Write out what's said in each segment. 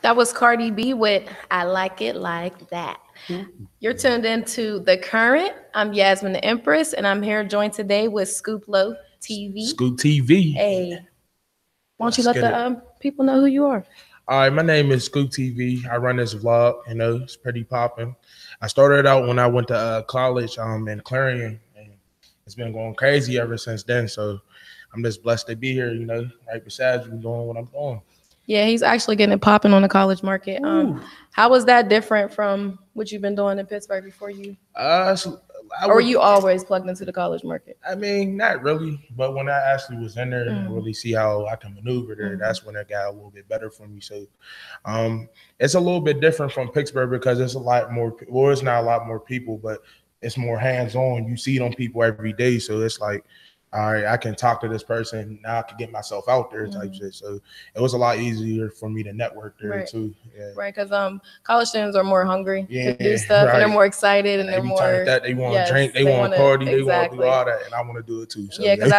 That was Cardi B with I Like It Like That. You're tuned into The Current. I'm Yasmin the Empress, and I'm here joined today with Scoop Low TV. Scoop TV. Hey, why don't you Let's let get the it. people know who you are? All right, my name is Scoop TV. I run this vlog. It's pretty popping. I started out when I went to college in Clarion, and it's been going crazy ever since then. So I'm just blessed to be here. Right beside you, doing what I'm doing. Yeah, he's actually getting it popping on the college market. Ooh. How was that different from what you've been doing in Pittsburgh before you? So I Or were would. you always plugged into the college market? I mean, not really, but when I actually was in there and really see how I can maneuver there, that's when it got a little bit better for me. So, it's a little bit different from Pittsburgh because it's a lot more. Well, it's not a lot more people, but it's more hands on. You see them people every day, so it's like, all right, I can talk to this person now. I can get myself out there type shit. So it was a lot easier for me to network there Right. too. Yeah. Right, because college students are more hungry to do Yeah, stuff, and they're right. more excited, and They they're be turned more that they want to yes, drink, they want to wanna party, they want to do exactly. all that, and I want to do it too. So Yeah, because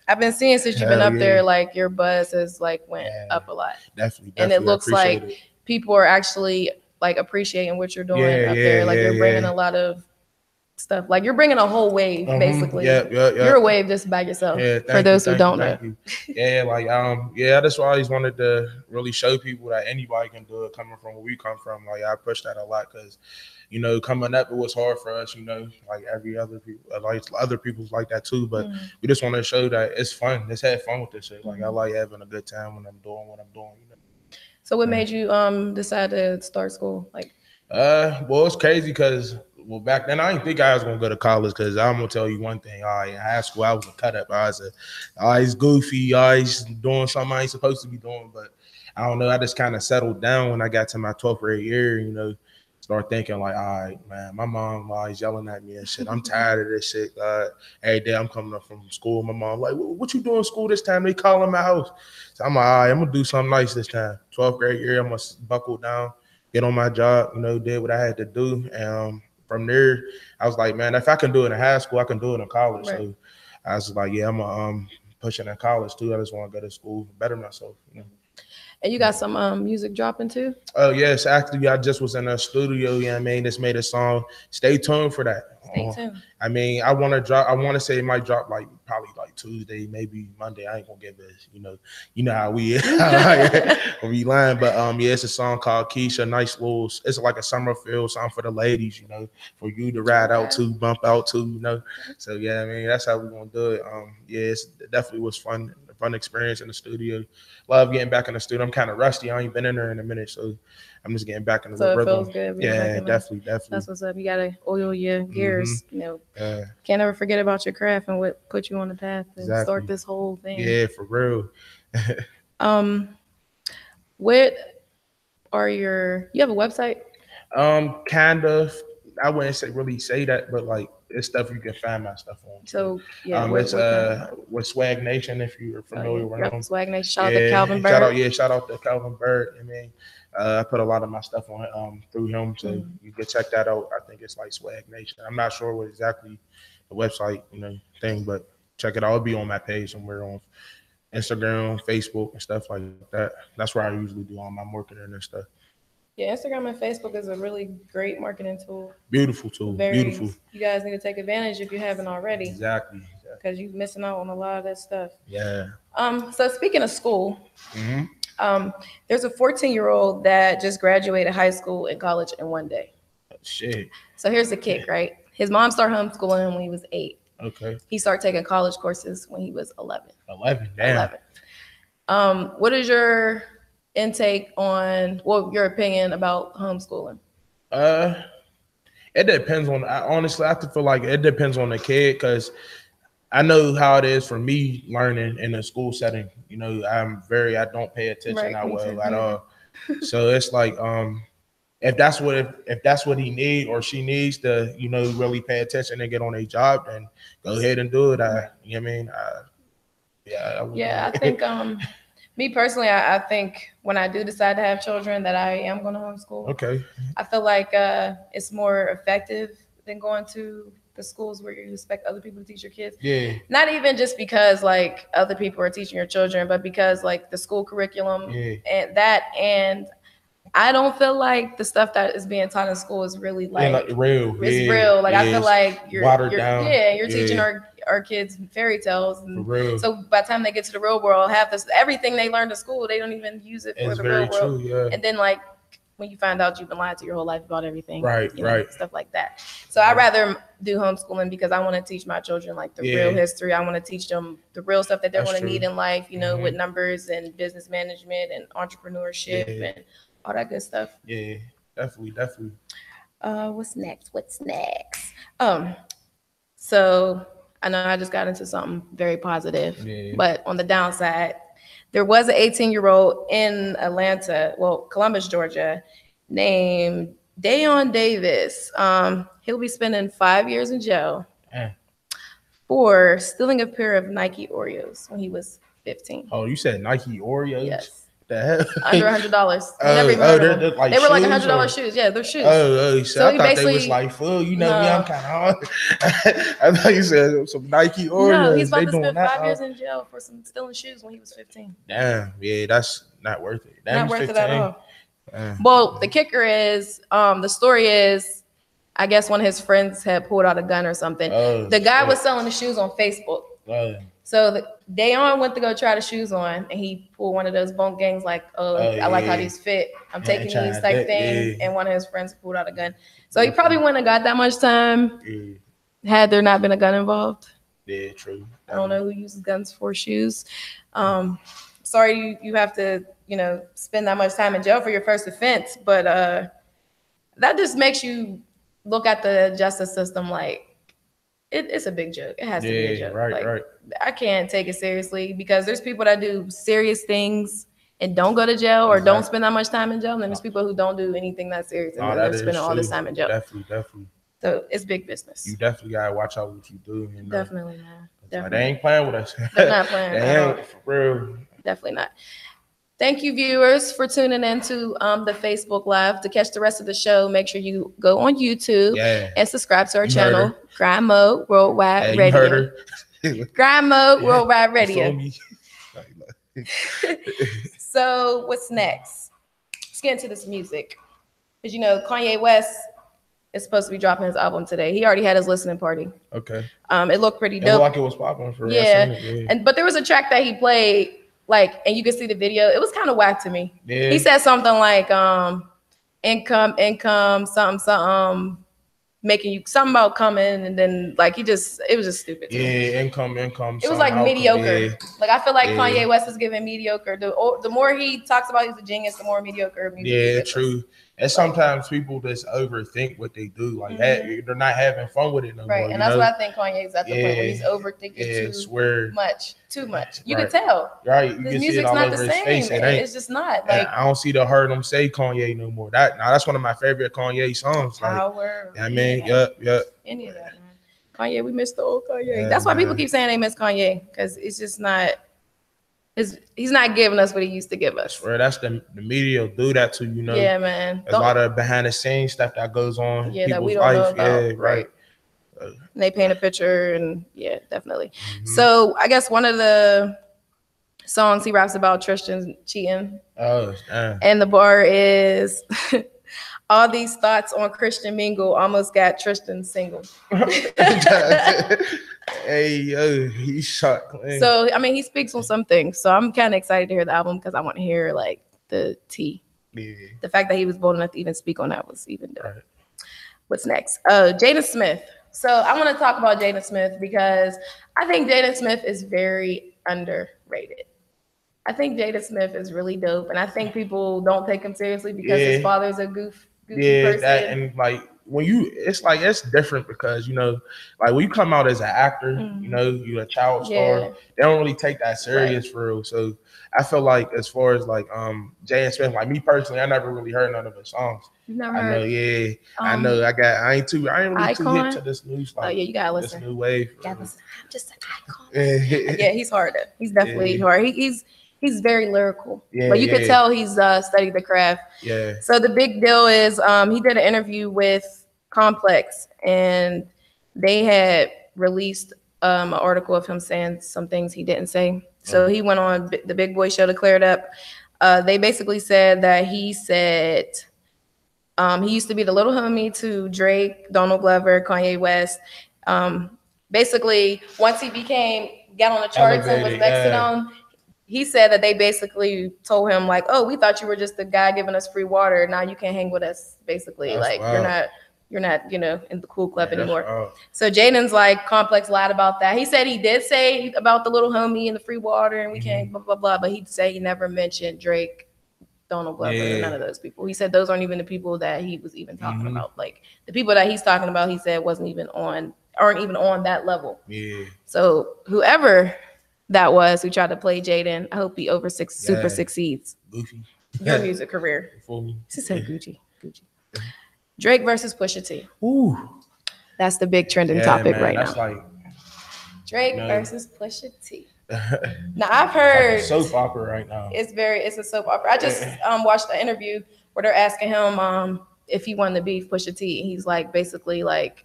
I've been seeing since you've been hell up yeah. there, like your buzz has like went Yeah, up a lot, definitely, and it definitely. I looks appreciate like it. people are actually like appreciating what you're doing Yeah, up yeah, there. Like yeah, you're bringing yeah. a lot of stuff. Like you're bringing a whole wave, basically. Yeah, yeah, yeah. You're a wave just by yourself. Yeah, For thank you, those who thank you, don't know. thank you. Yeah, like yeah, that's why I always wanted to really show people that anybody can do it coming from where we come from. Like I push that a lot because, coming up it was hard for us, like every other people like other people's like that too. But we just want to show that it's fun. Let's have fun with this shit. Like I like having a good time when I'm doing what I'm doing. So what made you decide to start school? Like Well, it's crazy because back then I didn't think I was gonna go to college because I'm gonna tell you one thing. All right, in high school I was a cut up. I was always goofy, always doing something I ain't supposed to be doing. But I don't know. I just kind of settled down when I got to my 12th grade year. Start thinking like, all right, man, my mom always yelling at me and shit. I'm tired of this shit. Every day I'm coming up from school, my mom like, what you doing in school this time? They calling my house. So I'm like, all right, I'm gonna do something nice this time. 12th grade year, I'm gonna buckle down, get on my job, did what I had to do. And from there, I was like, man, if I can do it in high school, I can do it in college. right. So I was like, yeah, I'm pushing in college too. I just want to go to school, better myself. And you got some music dropping too? Oh yes, actually, I just was in a studio. Just made a song. Stay tuned for that. Stay tuned. I mean, I want to drop. I want to say it might drop like probably like Tuesday, maybe Monday. I ain't gonna give this. You know how we we lying, but yeah, it's a song called Keisha. Nice little. It's like a summer feel song for the ladies. For you to ride out to, bump out to. So yeah, I mean that's how we gonna do it. Yeah, it definitely was fun. A fun experience in the studio. Love getting back in the studio. I'm kind of rusty. I ain't been in there in a minute, so I'm just getting back into the So it rhythm. feels good. Yeah, definitely. That's what's up. You gotta oil your gears. Yeah, Can't ever forget about your craft and what put you on the path and exactly. start this whole thing. Yeah, for real. Um, what are you have a website? Kind of. I wouldn't say that, but like it's stuff you can find my stuff on. So yeah, It's with Swag Nation if you're familiar with them. Swag Nation. Shout out to Calvin Bird. Shout out to Calvin Bird. I mean, I put a lot of my stuff on through him, so you can check that out. I think it's like Swag Nation. I'm not sure what exactly the website thing, but check it out. It'll be on my page somewhere on Instagram, Facebook, and stuff like that. That's where I usually do all my marketing and stuff. Yeah, Instagram and Facebook is a really great marketing tool. Beautiful tool. Beautiful. You guys need to take advantage if you haven't already. Exactly. Because you're missing out on a lot of that stuff. Yeah. So speaking of school, there's a 14-year-old that just graduated high school and college in one day. Shit. So here's the kick, right? His mom started homeschooling him when he was 8. Okay. He started taking college courses when he was 11. 11. Damn. 11. What is your intake on, your opinion about homeschooling? It depends on. Honestly, I feel like it depends on the kid because I know how it is for me learning in a school setting. I don't pay attention that well at all. So it's like, if that's what he need or she needs to, really pay attention and get on a job, then go ahead and do it. I think me personally, I think when I do decide to have children that I am going to homeschool. Okay. I feel like it's more effective than going to the schools where you expect other people to teach your kids. Yeah. Not even just because like other people are teaching your children, but because like the school curriculum and I don't feel like the stuff that is being taught in school is really like real. it's Yeah, real. Like yeah, I feel like watered down. you're teaching our kids fairy tales, and for real. so by the time they get to the real world, half this everything they learned in school, they don't even use it for It's the very real world. true. Yeah. And then like when you find out you've been lied to your whole life about everything, Right, you know, right. stuff like that. So I'd rather do homeschooling because I want to teach my children like the real history. I want to teach them the real stuff that they're going to need in life, you know, with numbers and business management and entrepreneurship and all that good stuff. Yeah, definitely. What's next? So I know I just got into something very positive, but on the downside, there was an 18-year-old in Atlanta, well, Columbus, Georgia, named Dayon Davis. He'll be spending 5 years in jail for stealing a pair of Nike Oreos when he was 15. Oh, you said Nike Oreos? Yes. The hell? Under $100. They're like they were like $100 shoes. Yeah, they're shoes. So I thought they was like full. You know me, I'm kind of hard. I thought you said some Nike Oreos. No, he's about to spend 5 years in jail for some stealing shoes when he was 15. Damn, yeah, that's not worth it. Not worth 15. It at all. Well, the kicker is, the story is, I guess one of his friends had pulled out a gun or something. The guy was selling the shoes on Facebook. So Dayon went to go try the shoes on, and he pulled one of those bunk gangs like, I like how these fit. I'm taking these type thing. And one of his friends pulled out a gun. So he probably wouldn't have got that much time had there not been a gun involved. Yeah, true. I don't know who uses guns for shoes. Sorry you have to, you know, spend that much time in jail for your first offense, but that just makes you look at the justice system like it's a big joke. It has to be a joke. Right. I can't take it seriously because there's people that do serious things and don't go to jail or don't spend that much time in jail. And then there's people who don't do anything that serious and they're spending all this time in jail. Definitely. So it's big business. You definitely gotta watch out what you do. You know? Definitely, man. Definitely. They ain't playing with us. They're not playing. They ain't, for real. Definitely not. Thank you, viewers, for tuning into the Facebook Live. To catch the rest of the show, make sure you go on YouTube and subscribe to our channel, Grind Mode Worldwide Radio. Grind Mode Worldwide Radio. So what's next? Let's get into this music. Because, you know, Kanye West is supposed to be dropping his album today. He already had his listening party. Okay. It looked pretty dope. It looked like it was popping for but there was a track that he played, like, and you can see the video. It was kind of whack to me. Yeah. He said something like, income, something, making you something about coming, and then like it was just stupid. Income. It was like mediocre. Like I feel like Kanye West is giving mediocre. The more he talks about he's a genius, the more mediocre music. True. And sometimes people just overthink what they do. Like they're not having fun with it no more. Right, and that's what I think Kanye's at the point where he's overthinking too much. You can tell. Right, you his can music's see it all not over the his same. face. It's just not. Like I don't see heard him say Kanye no more. That's one of my favorite Kanye songs. Like, Power. I mean, yep. Any of that, man. Kanye, we miss the old Kanye. That's why people keep saying they miss Kanye, because it's just not. He's not giving us what he used to give us. Well, that's the media do that to you know. Yeah, man. There's a lot of behind the scenes stuff that goes on. Yeah, that we don't know about. Yeah, right. And they paint a picture, and definitely. So I guess one of the songs he raps about Tristan cheating. Oh, damn. And the bar is all these thoughts on Christian Mingle almost got Tristan single. Hey, yo, he shot clean. So, I mean, he speaks on some things. So I'm kind of excited to hear the album because I want to hear like the tea. Yeah. The fact that he was bold enough to even speak on that was even dope. Right. What's next? Jaden Smith. So I want to talk about Jaden Smith because I think Jaden Smith is very underrated. I think Jaden Smith is really dope, and I think people don't take him seriously because his father's a goofy person. And like when it's different because you know, like when you come out as an actor, you know, you're a child star. They don't really take that serious for real. So I feel like as far as like Jaden Smith, like me personally, I never really heard none of his songs. Never heard. I know. I ain't really too hip to this new stuff. Oh yeah, you gotta listen. This new wave. I'm just an icon. Yeah, he's hard. He's definitely hard. He's very lyrical. But you could tell he's studied the craft. Yeah. So the big deal is he did an interview with Complex, and they had released an article of him saying some things he didn't say. So he went on the Big Boy Show to clear it up. They basically said that he said he used to be the little homie to Drake, Donald Glover, Kanye West. Basically, once he got on the charts and was next to them, he said that they basically told him like, "Oh, we thought you were just the guy giving us free water. Now you can't hang with us." Basically, that's like wild. You're not, in the cool club anymore. So Jaden's like, Complex lied about that. He said he did say about the little homie and the free water and we can't blah blah blah, but he'd say he never mentioned Drake, Donald Glover, none of those people. He said those aren't even the people that he was even talking about. Like the people that he's talking about, he said aren't even on that level. Yeah. So whoever that was who tried to play Jaden, I hope he super succeeds. Goofy. Your music career. She said Gucci. Drake versus Pusha T. Ooh. That's the big trending topic right now. Like, Drake versus Pusha T. Now I've heard like a soap opera right now. It's a soap opera. I just watched an interview where they're asking him if he won the beef Pusha T. And he's like basically like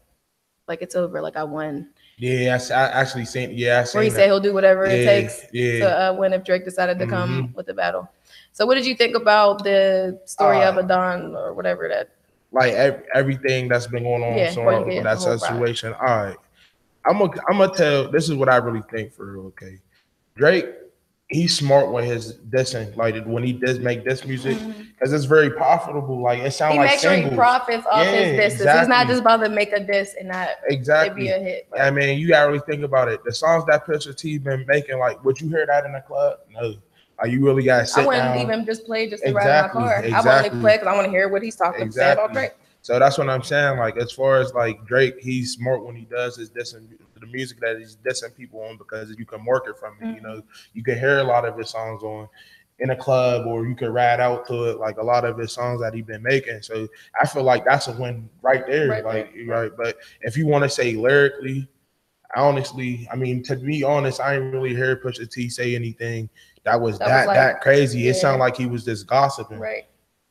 it's over, like I won. Yeah, I actually seen. Yeah, I seen where he said he'll do whatever it takes to win if Drake decided to come with the battle. So what did you think about the story of Adon or whatever that? Like everything that's been going on, that situation. All right, I'm gonna tell. This is what I really think for real. Okay, Drake, he's smart with his dissing. Like when he does make diss music, because it's very profitable. Like it sounds like singles. He makes sure he profits off his disses. Exactly. He's not just about to make a diss and not it be a hit. Right? I mean, you gotta really think about it. The songs that Pusha T been making, like, would you hear that in the club? No. You really gotta sit down. I wouldn't even just play to ride in my car. I want to play because I want to hear what he's talking about Drake. So that's what I'm saying. Like as far as like Drake, he's smart when he does his dissing, the music that he's dissing people on, because you can market from it. You can hear a lot of his songs in a club, or you could ride out to it. Like a lot of his songs that he's been making. So I feel like that's a win right there. Right. But if you want to say lyrically, honestly, I mean, to be honest, I ain't really heard Pusha T say anything that was that crazy. Yeah. It sounded like he was just gossiping. Right.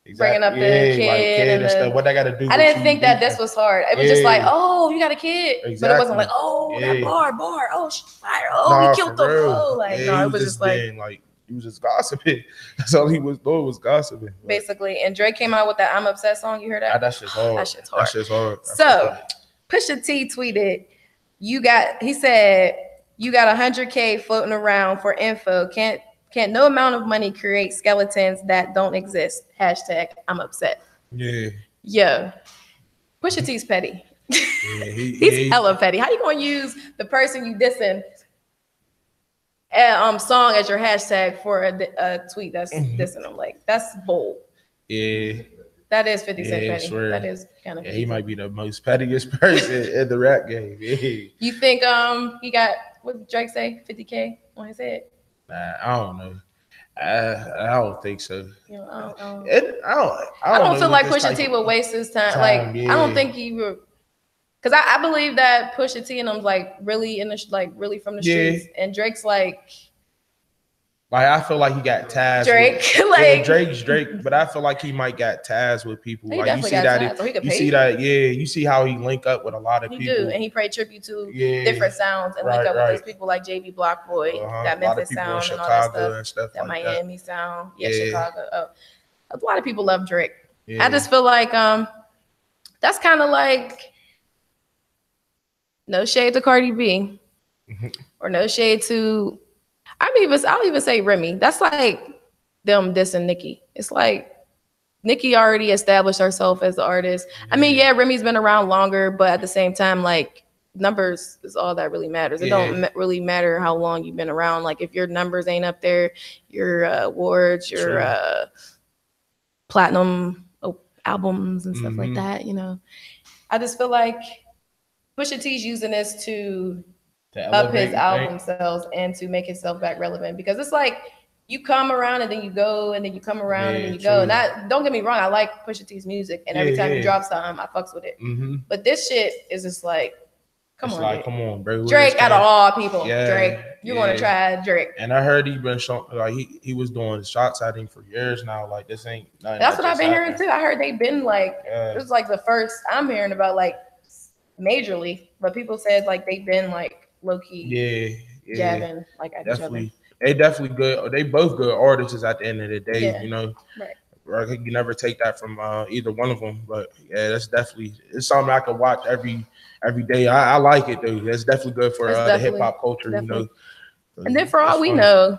Exactly. Bringing up the kid and stuff. What I got to do? I didn't think that this was hard. It was just like, oh, you got a kid, but it wasn't like, oh, that bar, oh, she's fired, oh, he killed them, oh, like no, it was just like he was just gossiping. That's all he was doing, was gossiping. Basically, and Drake came out with that "I'm Upset" song. You heard that? That shit's hard. That shit's hard. So, Pusha T tweeted, he said, you got 100K floating around for info. Can't no amount of money create skeletons that don't exist. Hashtag I'm upset. Yeah. Pusha T's petty. Yeah, he's hella petty. How you gonna use the person you dissing song as your hashtag for a tweet that's dissing them? Like that's bold. Yeah. That is 50 Cent petty. That is kind of. Yeah, he might be the most pettiest person in the rap game. Yeah. You think he got, what did Drake say, 50K on his head? Nah, I don't know. I don't think so. I don't feel like Pusha T would waste his time. I don't think he would, because I believe that Pusha T and them's like really really from the streets, and Drake's like I feel like he got ties. Drake, Drake's Drake, but I feel like he might got ties with people. He you see you see how he link up with a lot of people. Do, and he paid tribute to different sounds and link up with those people like JB Block Boy, that Memphis sound and all that stuff that like Miami sound. Chicago. A lot of people love Drake. I just feel like that's kind of like, no shade to Cardi B, or no shade to. I'll even say Remy. That's like them dissing Nicki. It's like Nicki already established herself as an artist. I mean, Remy's been around longer, but at the same time, like numbers is all that really matters. It don't really matter how long you've been around. Like if your numbers ain't up there, your awards, your platinum albums and stuff like that. I just feel like Pusha T's using this to up his album sales and to make himself back relevant, because it's like you come around and then you go, and then you come around and then you go. And that, don't get me wrong, I like Pusha T's music, and every time he drops something, I fucks with it. But this shit is just like, come on, bro. Drake out of all people, Drake, you want to try Drake? And I heard he been showing, like he was doing shots at him for years now. Like this ain't. That's what I've been hearing too. I heard they've been like, this is like the first I'm hearing about like majorly, but people said like they've been like low key, jabbing like at each other. They definitely good. They both good artists at the end of the day. Yeah. You know, right. You never take that from either one of them. But yeah, it's something I can watch every day. I like it though. It's definitely good for the hip hop culture. Definitely. You know, and then for all we know,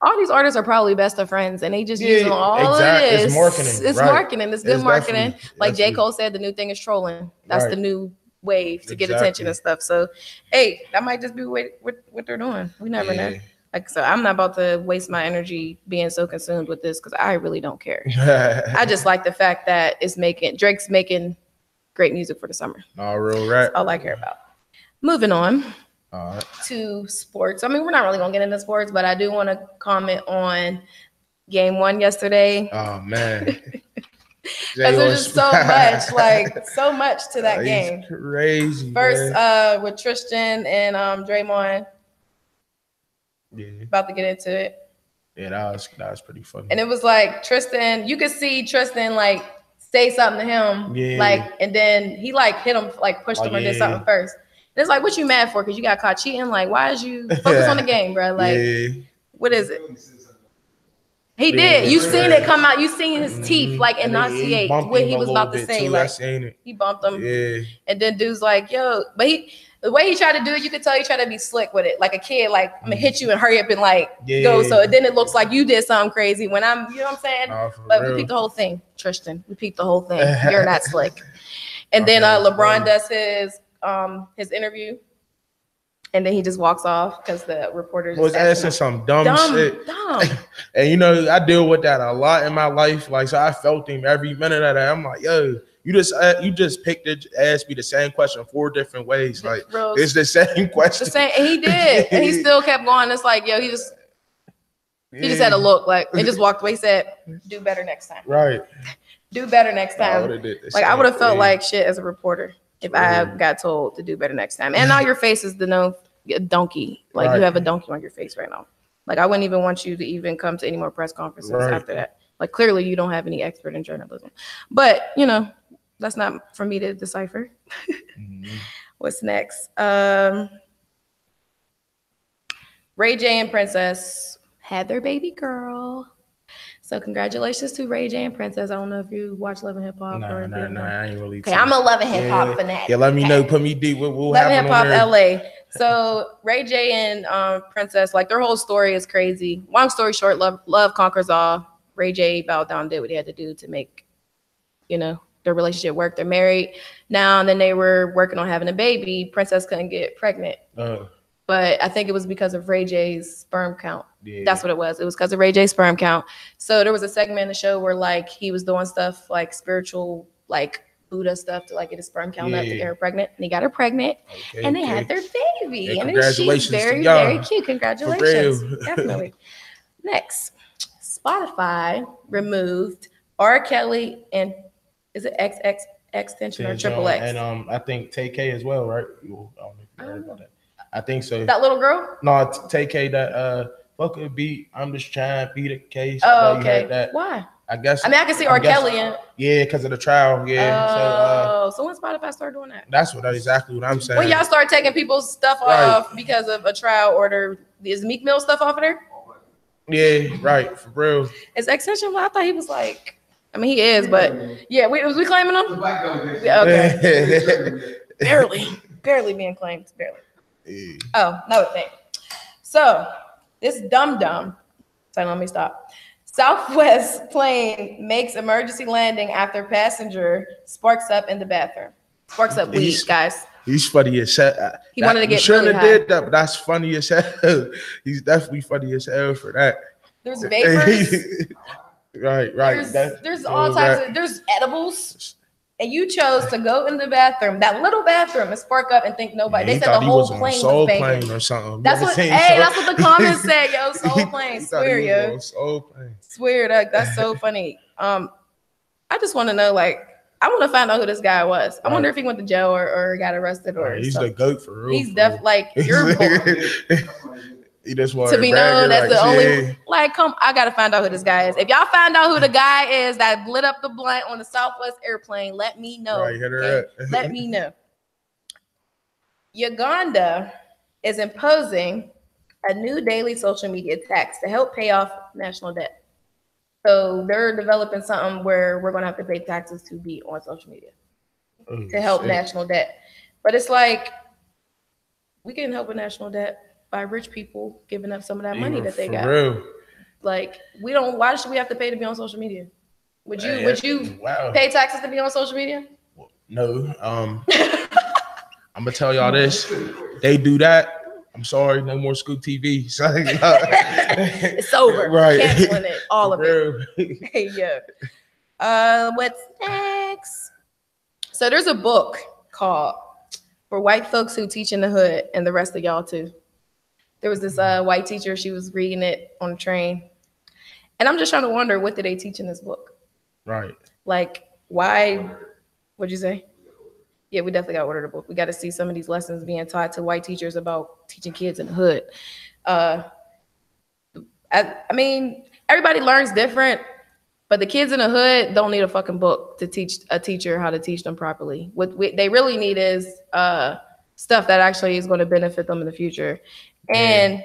all these artists are probably best of friends, and they just using all of this. It's marketing. It's marketing. It's good marketing. Like J. Cole said, the new thing is trolling. That's the new wave to get attention and stuff. So, hey, that might just be what they're doing. We never know. Like, so I'm not about to waste my energy being so consumed with this because I really don't care. I just like the fact that Drake's making great music for the summer. All real right. That's all I care about. Moving on. To sports. I mean, we're not really gonna get into sports, but I do want to comment on game 1 yesterday. Oh man, because there's just so much to that game. Crazy. First, with Tristan and Draymond. Yeah. About to get into it. Yeah, that was pretty funny. And it was like Tristan. You could see Tristan like say something to him, and then he like hit him, like pushed him or did something first. And it's like, what you mad for? Because you got caught cheating? Like, why is you focus on the game, bro? Like, what is it? He did. You seen it come out. You seen his teeth like enunciate what he was about to say. Like, he bumped him. Yeah. And then dude's like, yo, but the way he tried to do it, you could tell he tried to be slick with it. Like a kid, like, I'm gonna hit you and hurry up and like go. So then it looks like you did something crazy when you know what I'm saying? But we peeped the whole thing, Tristan. We peeped the whole thing. You're not slick. And then LeBron does his interview, and then he just walks off because the reporter was asking some dumb shit. And you know, I deal with that a lot in my life. Like, so I felt him every minute of that. I'm like, yo, you just picked it, asked me the same question 4 different ways. Like, it's the same question. And he did, and he still kept going. It's like, yo, he just had a look like and just walked away. He said, "Do better next time." Right. Do better next time. Like, I would have felt like shit as a reporter if I got told to do better next time. And now your face is the donkey. Like, you have a donkey on your face right now. Like, I wouldn't even want you to even come to any more press conferences after that. Like, clearly you don't have any expert in journalism. But, you know, that's not for me to decipher. What's next? Ray J and Princess had their baby girl. So congratulations to Ray J and Princess. I don't know if you watch Love and Hip Hop. No, I ain't really. Okay, I'm a Love and Hip Hop fanatic. Yeah, let me know. Put me deep. We'll Love and Hip Hop LA. So Ray J and Princess, like, their whole story is crazy. Long story short, love conquers all. Ray J bowed down, did what he had to do to make, you know, their relationship work. They're married now, and then they were working on having a baby. Princess couldn't get pregnant. But I think it was because of Ray J's sperm count. Yeah. That's what it was. It was because of Ray J's sperm count. So there was a segment in the show where, like, he was doing stuff like spiritual, like Buddha stuff to like get his sperm count up to get her pregnant. And he got her pregnant, and they had their baby. And she's very, very cute. Congratulations. Definitely. Next, Spotify removed R. Kelly and is it XX extension or triple X? And I think TK as well, right? I don't know. I think so. That little girl? No, TK, that fuck a beat. I'm just trying to beat a case. Oh, okay. Why? I guess. I mean, I can see R. Kelly in. Yeah, because of the trial. Yeah. So when Spotify started doing that? That's exactly what I'm saying. When y'all start taking people's stuff off because of a trial order, is Meek Mill stuff off of there? Yeah, right. For real. Is extension? I thought he was like. I mean, he is, but yeah, was we claiming him? Yeah, okay. barely being claimed, barely. Yeah. Oh, another thing. So this dumb. So let me stop. Southwest plane makes emergency landing after passenger sparks up in the bathroom. Sparks up weed, guys. He's funny as hell. He wanted to get really high. Did that, but that's funny as hell. He's definitely funny as hell for that. There's vapors. Right. There's all types of. There's edibles. And you chose to go in the bathroom, that little bathroom, and spark up and think nobody. They said the whole plane was banging. Or something. That's what the comments said, yo. Soul Plane, swear, yo. Soul Plane. Swear, that's so funny. I just want to know, like, I want to find out who this guy was. I wonder if he went to jail or got arrested or he's something. the GOAT for real. He's definitely like you're He just to be known as the only, like, I gotta find out who this guy is. If y'all find out who the guy is that lit up the blunt on the Southwest airplane, let me know. Right, hit her up. Let me know. Uganda is imposing a new daily social media tax to help pay off national debt. So they're developing something where we're going to have to pay taxes to be on social media to help national debt. But it's like, we can help with national debt by rich people giving up some of that money that they got. Real. Like, we don't, why should we have to pay to be on social media? Would you pay taxes to be on social media? No. I'm gonna tell y'all this. They do that. I'm sorry, no more Scoop TV. It's over. Right. Canceling it. All of it. Hey, yeah. What's next? So there's a book called For White Folks Who Teach in the Hood and the Rest of Y'all Too. There was this white teacher, she was reading it on the train. And I'm just trying to wonder, what did they teach in this book? Right. Like, why? What'd you say? Yeah, we definitely got to order the book. We got to see some of these lessons being taught to white teachers about teaching kids in the hood. I mean, everybody learns different, but the kids in the hood don't need a fucking book to teach a teacher how to teach them properly. What they really need is stuff that actually is going to benefit them in the future. And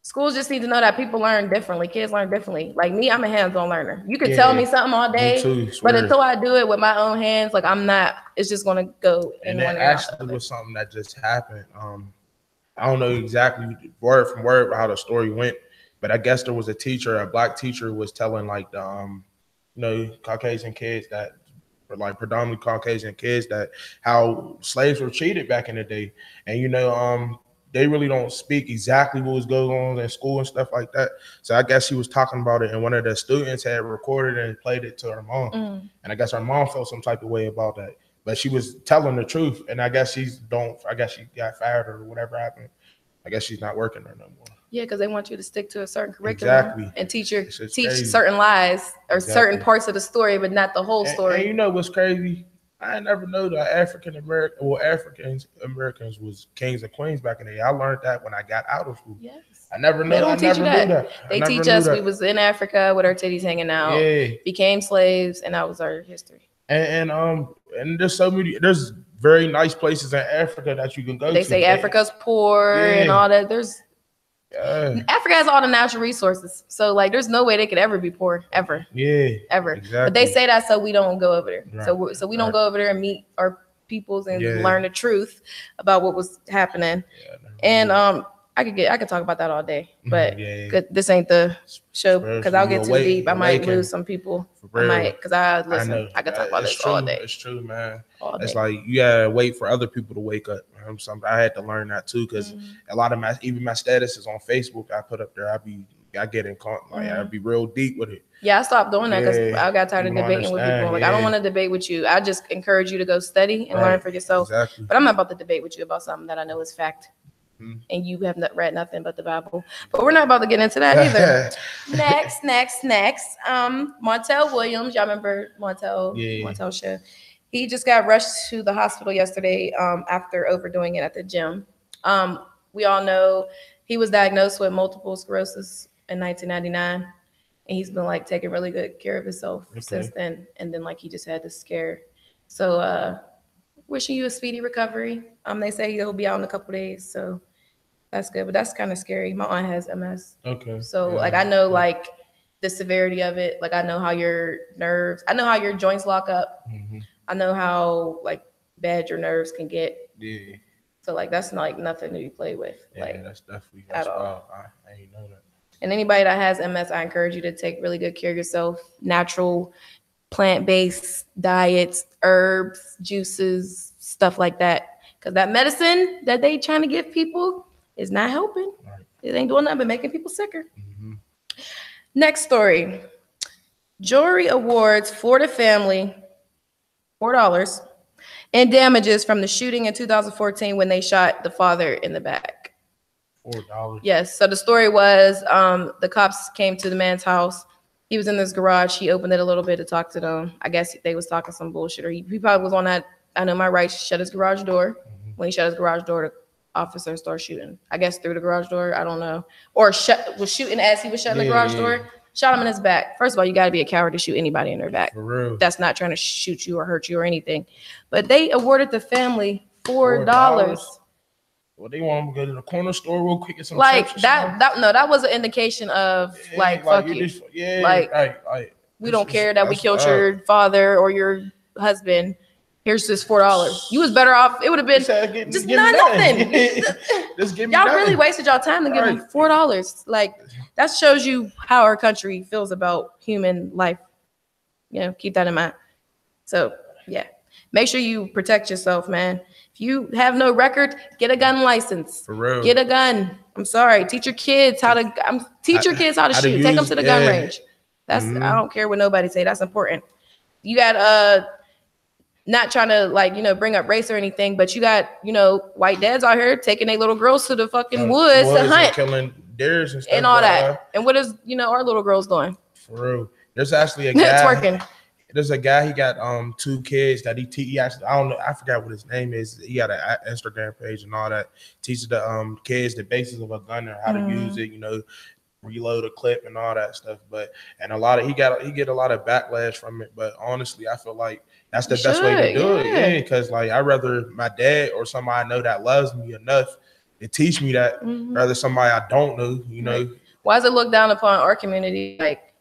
schools just need to know that people learn differently. Kids learn differently. Like me, I'm a hands-on learner. You could tell me something all day, but until I do it with my own hands, like I'm not, it's just going to go. And that actually was something that just happened. I don't know exactly word from word how the story went, but I guess there was a teacher, a black teacher was telling like the, Caucasian kids that were like predominantly Caucasian kids that how slaves were treated back in the day. And, they really don't speak exactly what was going on in school and stuff like that. So I guess she was talking about it, and one of the students had recorded and played it to her mom. And I guess her mom felt some type of way about that. But she was telling the truth, and I guess she got fired or whatever happened. I guess she's not working there no more. Yeah, because they want you to stick to a certain curriculum and teach certain lies or certain parts of the story, but not the whole story. And you know what's crazy? I never knew that African Americans was kings and queens back in the day. I learned that when I got out of school. Yes. I never knew that. They teach us we was in Africa with our titties hanging out, became slaves, and that was our history. And there's there's very nice places in Africa that you can go to. They say Africa's poor and all that. Africa has all the natural resources, so like there's no way they could ever be poor, ever. Ever. Exactly. But they say that so we don't go over there. Right. So we don't go over there and meet our peoples and learn the truth about what was happening. And I could talk about that all day, but this ain't the show because I'll get too deep. I might lose some people. I might, because I could talk about this all day. It's true, man. It's like you gotta wait for other people to wake up. I had to learn that too, because a lot of my statuses on Facebook I put up there, I get in contact, like I'd be real deep with it. Yeah, I stopped doing that because I got tired of debating with people. Like I don't want to debate with you. I just encourage you to go study and learn for yourself. Exactly. But I'm not about to debate with you about something that I know is fact. And you have not read nothing but the Bible. But we're not about to get into that either. Next. Montel Williams. Y'all remember Montel? Montel show. He just got rushed to the hospital yesterday after overdoing it at the gym. We all know he was diagnosed with multiple sclerosis in 1999. And he's been like taking really good care of himself since then. And then like he just had this scare. So wishing you a speedy recovery. They say he'll be out in a couple days. So that's good, but that's kind of scary. My aunt has MS. Okay. So like I know like the severity of it. Like I know how your nerves, I know how your joints lock up. I know how like bad your nerves can get. Yeah. So like that's not like nothing to be played with. Yeah, like that's definitely at all. I ain't know that. And anybody that has MS, I encourage you to take really good care of yourself. Natural, plant-based diets, herbs, juices, stuff like that. Because that medicine that they trying to give people is not helping. Right. It ain't doing nothing but making people sicker. Next story. Jury awards Florida family $4 in damages from the shooting in 2014 when they shot the father in the back. $4? Yes. So the story was the cops came to the man's house. He was in this garage. He opened it a little bit to talk to them. I guess they was talking some bullshit, or he probably was on that I know my rights, shut his garage door. When he shut his garage door, the officer started shooting. I guess through the garage door. I don't know. Or was shooting as he was shutting the garage door. Shot him in his back. First of all, you got to be a coward to shoot anybody in their back. For real. That's not trying to shoot you or hurt you or anything. But they awarded the family $4. Well, they want to go to the corner store real quick and some like chips that was an indication of fuck you. We don't care that we killed your father or your husband. Here's this $4. You was better off. It would have been just nothing. Y'all really wasted y'all time to give them $4. Like that shows you how our country feels about human life. Keep that in mind. So yeah, make sure you protect yourself, man. If you have no record, get a gun license. For real. Get a gun. I'm sorry. Teach your kids how to shoot. Take them to the gun range. That's I don't care what nobody say. That's important. You got not trying to bring up race or anything, but you got white dads out here taking their little girls to the fucking woods to hunt, killing deers and stuff, and all that. And what is our little girls doing? For real. There's actually a guy twerking. There's a guy. He got 2 kids that he actually, I don't know, I forgot what his name is. He got an Instagram page and all that. Teaches the kids the basics of a gun and how to use it. Reload a clip and all that stuff. And he get a lot of backlash from it. But honestly, I feel like that's the best way to do it. Yeah, because I'd rather my dad or somebody I know that loves me enough to teach me that, rather somebody I don't know. Right. Why is it looked down upon our community? Like,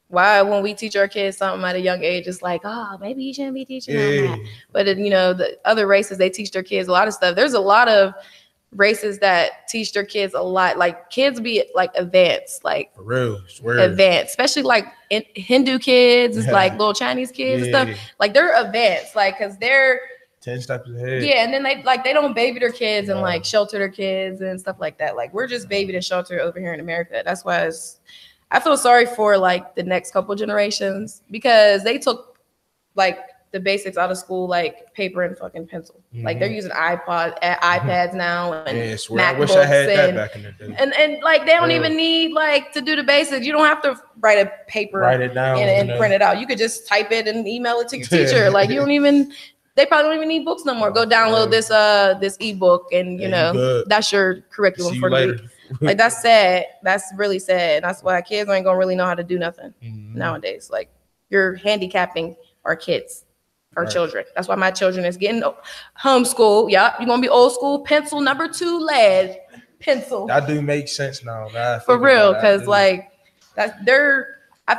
why when we teach our kids something at a young age, it's like, oh, maybe you shouldn't be teaching them that. But the other races, they teach their kids a lot of stuff. There's a lot of races that teach their kids a lot. Like kids be advanced, for real, advanced, especially Hindu kids, it's like little Chinese kids and stuff. Like they're advanced, because they're 10 steps ahead. Yeah, and then they don't baby their kids and shelter their kids and stuff like that. Like we're just babied and sheltered over here in America. That's why I feel sorry for the next couple generations, because they took the basics out of school, like paper and fucking pencil. Like they're using iPads now and MacBooks. I wish I had that back in the day. And they don't even need to do the basics. You don't have to write a paper, write it down, and print it out. You could just type it and email it to your teacher. You don't even. They probably don't even need books no more. Go download this ebook, and that's your curriculum for the week. That's sad. That's really sad. That's why kids ain't gonna really know how to do nothing nowadays. You're handicapping our kids, our children. That's why my children is getting homeschooled. Yep, you're gonna be old school. Pencil number 2 lead pencil. That do make sense now. For real, because I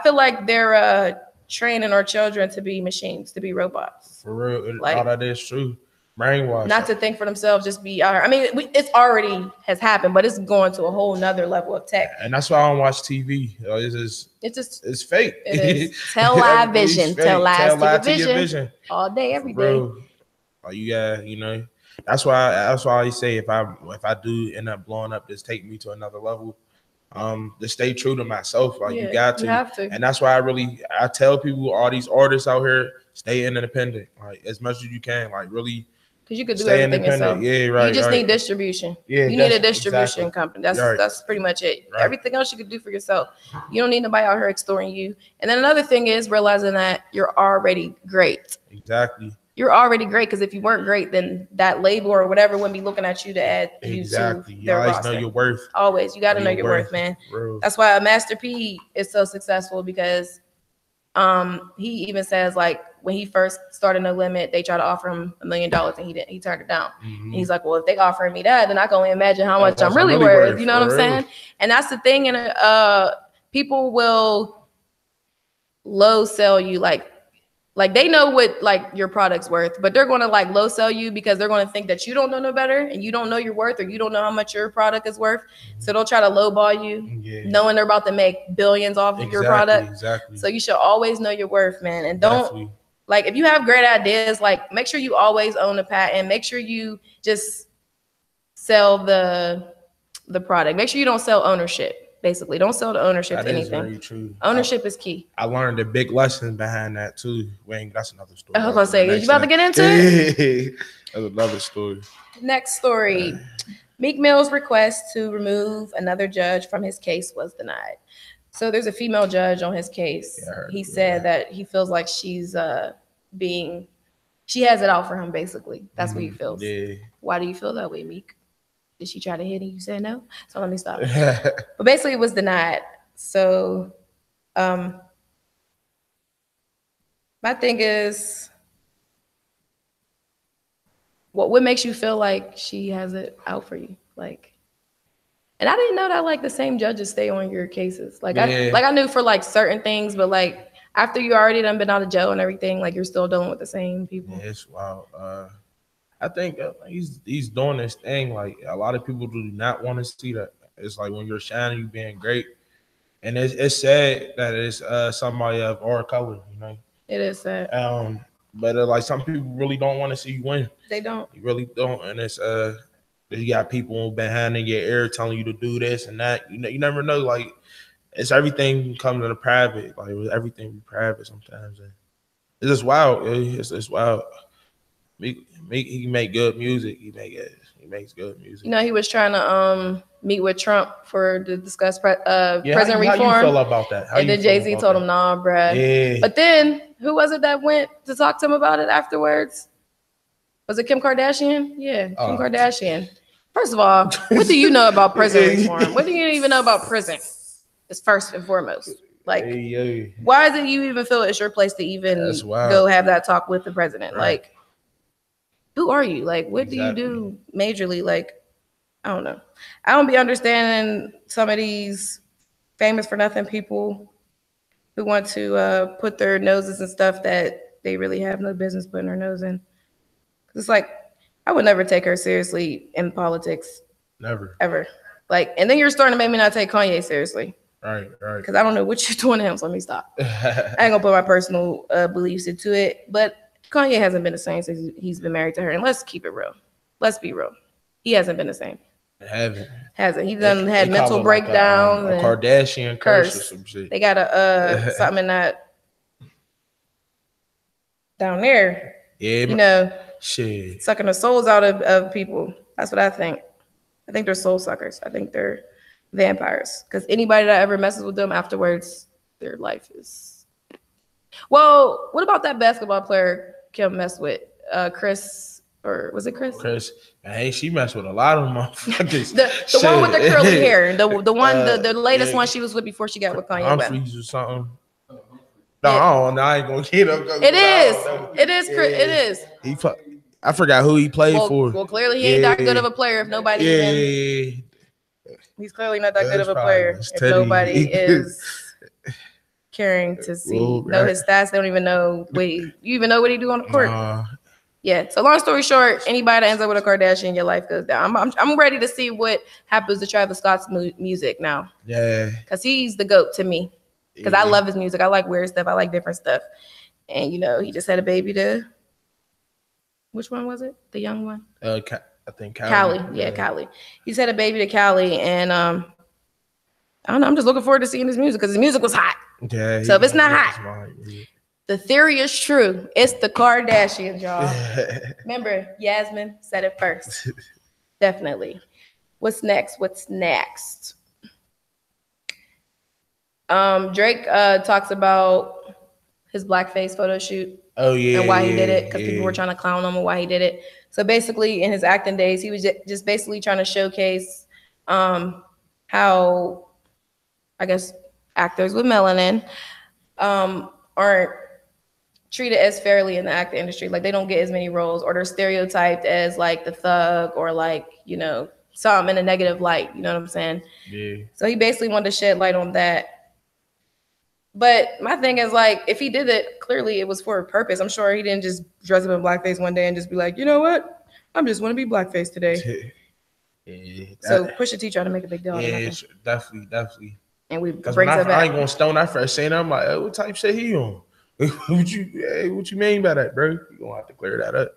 feel like they're training our children to be machines, to be robots. For real, all that is true. Brainwash. Not to think for themselves, just be. I mean, it's already has happened, but it's going to a whole nother level of tech. And that's why I don't watch TV. It's fake. It is. Tell live vision. Tell live to your vision. All day, every day. That's why I say if I do end up blowing up, just take me to another level. To stay true to myself. You got to. You have to. And that's why I tell people, all these artists out here, stay independent, as much as you can, really. Because you could do everything yourself. Yeah, right. You just need distribution. Yeah, you need a distribution company. That's pretty much it. Right. Everything else you could do for yourself. You don't need nobody out here extorting you. And then another thing is realizing that you're already great. Exactly. You're already great, because if you weren't great, then that label or whatever wouldn't be looking at you to add you to their roster. You always know your worth. Always. You got to know your worth, man. Bro. That's why Master P is so successful, because he even says when he first started No Limit, they tried to offer him $1 million and he turned it down. And he's like, well, if they offer me that, then I can only imagine how much I'm really worth. You know what I'm saying? And that's the thing. And people will low sell you they know what your product's worth, but they're going to low sell you because they're going to think that you don't know no better and you don't know your worth, or you don't know how much your product is worth. So they'll try to lowball you, knowing they're about to make billions off of your product. Exactly. So you should always know your worth, man. And don't if you have great ideas, make sure you always own a patent. Make sure you just sell the product. Make sure you don't sell ownership. Basically, don't sell the ownership to anything. Very true. Ownership is key. I learned a big lesson behind that too. Wayne, that's another story. I was gonna say, you about to get into it? That's another story. Next story. Meek Mill's request to remove another judge from his case was denied. So there's a female judge on his case. He said that he feels like she has it out for him, basically. That's what he feels. Yeah. Why do you feel that way, Meek? Did she try to hit him? You said no? So let me stop. But basically it was denied. So my thing is, What makes you feel like she has it out for you? Like, and I didn't know that like the same judges stay on your cases. Like I knew for like certain things, but like after you already done been out of jail and everything, like you're still dealing with the same people. Yeah, it's wild. I think he's doing this thing. Like a lot of people do not want to see that. It's like when you're shining, you being great, and it's sad that it's somebody of our color. You know, it is sad. But like some people really don't want to see you win. They don't. You really don't, and it's you got people behind in your ear telling you to do this and that. You never know. Like it's everything comes to the private. Like everything be private sometimes. And it's just wild. It's wild. He make good music. He makes good music. You know, he was trying to meet with Trump to discuss prison reform. How you feel about that? And then Jay-Z told him, nah, bruh. Yeah. But then, who was it that went to talk to him about it afterwards? Was it Kim Kardashian? Yeah, Kim Kardashian. First of all, what do you know about prison reform? What do you even know about prison? It's first and foremost. Like, why is it you even feel it's your place to even go have that talk with the president? Right. Like, who are you? Like, what do you do majorly? Like, I don't know. I don't be understanding some of these famous for nothing people who want to put their noses in stuff that they really have no business putting their nose in. It's like, I would never take her seriously in politics. Never. Ever. Like, and then you're starting to make me not take Kanye seriously. Right. Because I don't know what you're doing to him, so let me stop. I ain't gonna put my personal beliefs into it, but Kanye hasn't been the same since he's been married to her. And let's keep it real. Let's be real. He hasn't been the same. Hasn't. He done had mental breakdowns. Like a Kardashian curse or some shit. They got a something in that down there. Yeah, you know, shit. Sucking the souls out of people. That's what I think. I think they're soul suckers. I think they're vampires. Because anybody that ever messes with them afterwards, their life is. Well, what about that basketball player Kim messed with? Chris, or was it Chris? Chris. Hey, she messed with a lot of motherfuckers. the one with the curly hair. The one, the latest one she was with before she got with Kanye. Humphries or something. No, I ain't gonna get up. It is. It is. I forgot who he played for. Well, clearly he ain't that good of a player. If nobody, he's clearly not that good of a player. If nobody is caring to know his stats, they don't even know. You even know what he do on the court? Yeah. So long story short, anybody that ends up with a Kardashian, your life goes down. I'm ready to see what happens to Travis Scott's music now. Yeah. Because he's the GOAT to me. Because I love his music. I like weird stuff. I like different stuff. And, he just had a baby which one was it? The young one? I think Callie. Yeah, Callie. He's had a baby to Callie. And I don't know. I'm just looking forward to seeing his music because his music was hot. Yeah. So if it's not hot, the theory is true. It's the Kardashians, y'all. Remember, Yasamen said it first. Definitely. What's next? Drake talks about his blackface photo shoot. Oh yeah, and why he did it because people were trying to clown him and why he did it. So basically, in his acting days, he was just basically trying to showcase how, I guess, actors with melanin aren't treated as fairly in the acting industry. Like they don't get as many roles, or they're stereotyped as like the thug, or like something in a negative light. You know what I'm saying? Yeah. So he basically wanted to shed light on that. But my thing is, like, if he did it, clearly it was for a purpose. I'm sure he didn't just dress up in blackface one day and just be like, you know what? I'm just want to be blackface today. So Pusha T tried to make a big deal. Yeah, definitely. And we brings it back. I ain't gonna stone that first saying. I'm like, what type of shit he on? What you mean by that, bro? You gonna have to clear that up.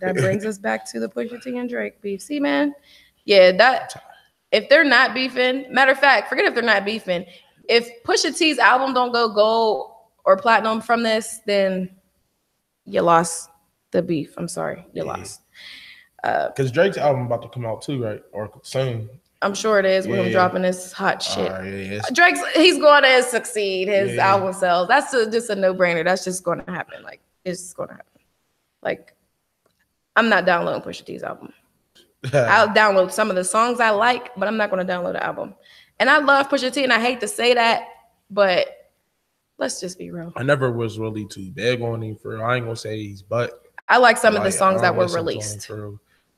That brings us back to the Pusha T and Drake beef. See, man, that if they're not beefing, matter of fact, forget if they're not beefing. If Pusha T's album don't go gold or platinum from this, then you lost the beef. I'm sorry, you lost. Because Drake's album about to come out too, right? Or soon. I'm sure it is with him dropping this hot shit. He's going to succeed. His album sales. That's just a no-brainer. That's just going to happen. Like, it's just going to happen. Like, I'm not downloading Pusha T's album. I'll download some of the songs I like, but I'm not going to download the album. And I love Pusha T, and I hate to say that, but let's just be real. I never was really too big on him I ain't gonna say he's but I like some of the songs that were released.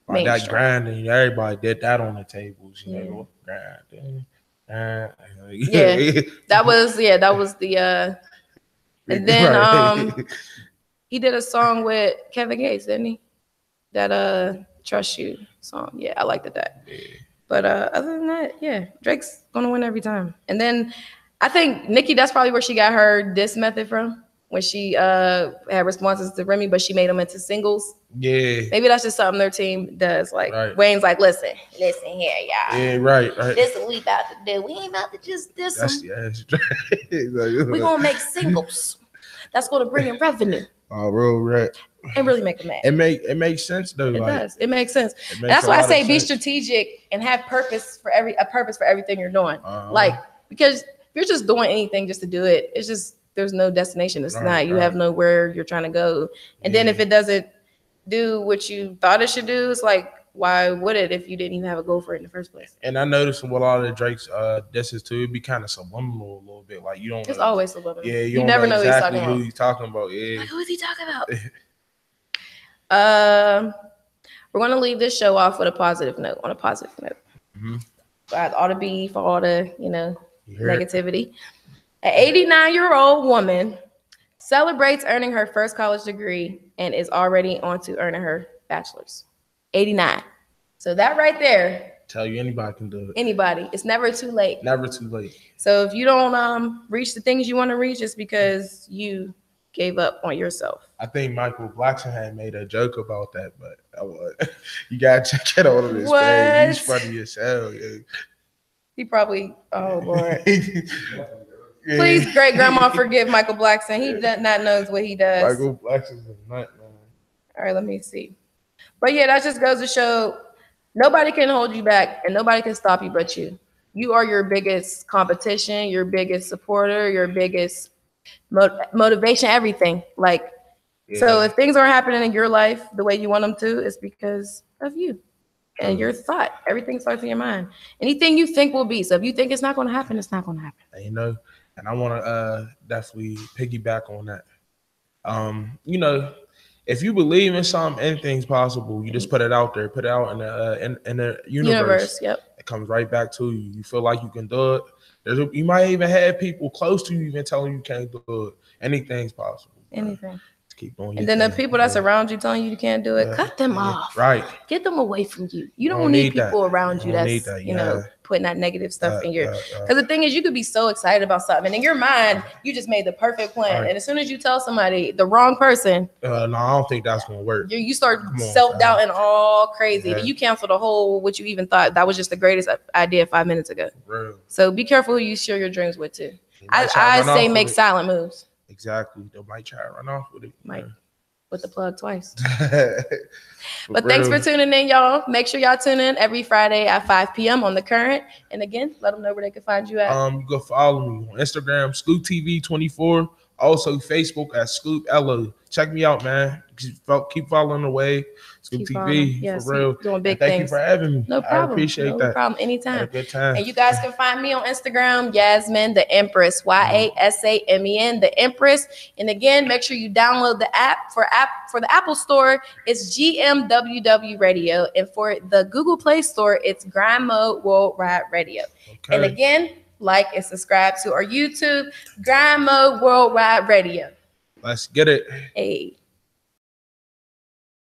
Like that grinding, everybody did that on the tables. You know, grinding. Yeah, that was the and then he did a song with Kevin Gates, didn't he? That Trust You song. Yeah, I liked that. Yeah. But other than that, yeah, Drake's gonna win every time. And then I think Nicki, that's probably where she got her diss method from, when she had responses to Remy, but she made them into singles. Yeah. Maybe that's just something their team does. Like Wayne's like, listen here, y'all. Yeah, right. This is what we about to do. We ain't about to just diss them. We gonna make singles. That's gonna bring in revenue. Oh, real right. And really make them mad. It makes sense though. It does. It makes sense. That's why I say be strategic and have purpose for everything you're doing. Like, because if you're just doing anything just to do it, it's just there's no destination. It's not. You have nowhere you're trying to go. And then if it doesn't do what you thought it should do, it's like, why would it if you didn't even have a goal for it in the first place? And I noticed with a lot of Drake's disses too, it'd be kind of subliminal a little bit. Like you don't. It's always subliminal. Yeah, you never know exactly who he's talking about. Yeah. Like, who is he talking about? We're gonna leave this show off with a positive note. On a positive note, all the beef, all the negativity. An 89-year-old woman celebrates earning her first college degree and is already on to earning her bachelor's. 89. So that right there. Tell you anybody can do it. Anybody. It's never too late. Never too late. So if you don't reach the things you want to reach, it's because you gave up on yourself. I think Michael Blackson had made a joke about that, but you gotta check it out on his page. He's funny as hell. Yeah. He probably, oh Lord. Please, great grandma, forgive Michael Blackson. He does not knows what he does. Michael Blackson's a nut, man. All right, let me see. But yeah, that just goes to show nobody can hold you back and nobody can stop you but you. You are your biggest competition, your biggest supporter, your biggest motivation, everything. Like, so if things aren't happening in your life the way you want them to, it's because of you and your thought. Everything starts in your mind. Anything you think will be. So if you think it's not going to happen, it's not going to happen. And I want to definitely piggyback on that. If you believe in something, anything's possible. You just put it out there, put it out in the universe. Yep. It comes right back to you. You feel like you can do it. You might even have people close to you even telling you can't do it. Anything's possible. Anything. Keep going. And then the people that's around you telling you can't do it, cut them off. Right. Get them away from you. You don't need people around you that's putting that negative stuff in your. Because the thing is, you could be so excited about something, and in your mind, you just made the perfect plan. Right. And as soon as you tell somebody the wrong person, no, I don't think that's gonna work. You start self-doubting all crazy. You cancel the whole what you even thought that was just the greatest idea 5 minutes ago. Real. So be careful who you share your dreams with too. I say make silent moves. Exactly. They might try to run off with it. Might. With the plug twice. But thanks for tuning in, y'all. Make sure y'all tune in every Friday at 5 p.m. on The Current. And again, let them know where they can find you at. You go follow me on Instagram, ScoopTV24. Also Facebook at Scoop Ella. Check me out, man. Keep following the way. Scoop TV, for real. Doing big things. Thank you for having me. No problem. I appreciate that. No problem. Anytime. Had a good time. And you guys can find me on Instagram, Yasamen the Empress, Yasamen the Empress. And again, make sure you download the app for the Apple Store. It's GMWW Radio, and for the Google Play Store, it's Grind Mode Worldwide Radio. Okay. And again, like and subscribe to our YouTube, Grind Mode Worldwide Radio. Let's get it. Hey.